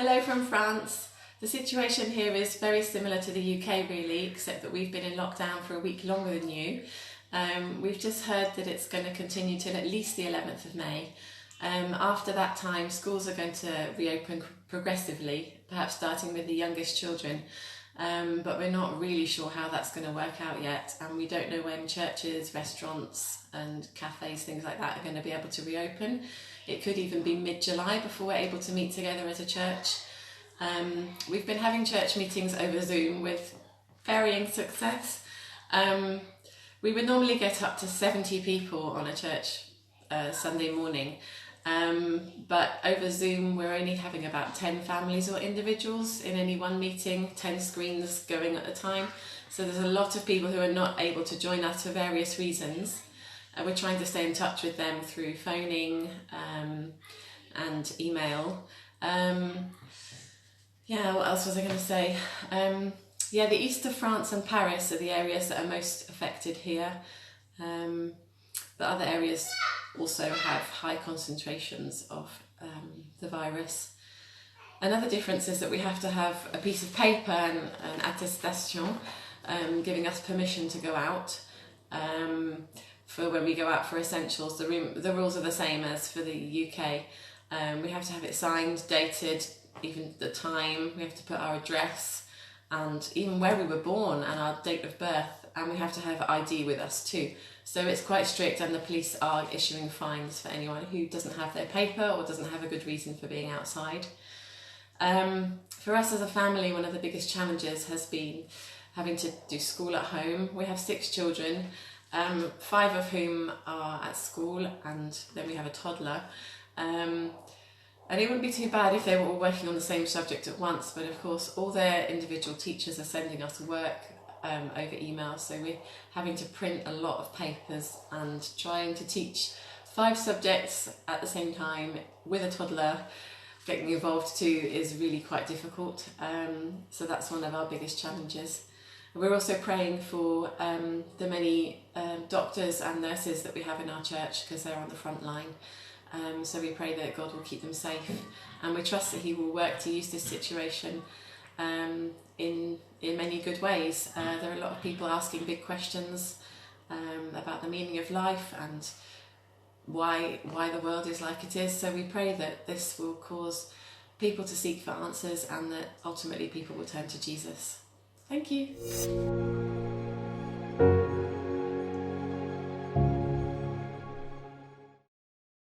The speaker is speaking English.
Hello from France. The situation here is very similar to the UK really, except that we've been in lockdown for a week longer than you. We've just heard that it's going to continue till at least the 11th of May. After that time, schools are going to reopen progressively, perhaps starting with the youngest children. But we're not really sure how that's going to work out yet, and we don't know when churches, restaurants and cafes, things like that, are going to be able to reopen. It could even be mid-July before we're able to meet together as a church. We've been having church meetings over Zoom with varying success. We would normally get up to 70 people on a church Sunday morning, but over Zoom we're only having about 10 families or individuals in any one meeting, 10 screens going at a time. So there's a lot of people who are not able to join us for various reasons. We're trying to stay in touch with them through phoning and email. What else was I going to say? The east of France and Paris are the areas that are most affected here. The other areas also have high concentrations of the virus. Another difference is that we have to have a piece of paper and an attestation giving us permission to go out. For when we go out for essentials, the rules are the same as for the UK. We have to have it signed, dated, even the time. We have to put our address and even where we were born and our date of birth, and we have to have ID with us too. So it's quite strict, and the police are issuing fines for anyone who doesn't have their paper or doesn't have a good reason for being outside. For us as a family, one of the biggest challenges has been having to do school at home. We have 6 children, 5 of whom are at school, and then we have a toddler. And it wouldn't be too bad if they were all working on the same subject at once, but of course all their individual teachers are sending us work over email, so we're having to print a lot of papers, and trying to teach 5 subjects at the same time with a toddler getting involved too is really quite difficult. So that's one of our biggest challenges. We're also praying for the many doctors and nurses that we have in our church, because they're on the front line. So we pray that God will keep them safe, and we trust that He will work to use this situation in many good ways. There are a lot of people asking big questions about the meaning of life and why the world is like it is. So we pray that this will cause people to seek for answers, and that ultimately people will turn to Jesus. Thank you.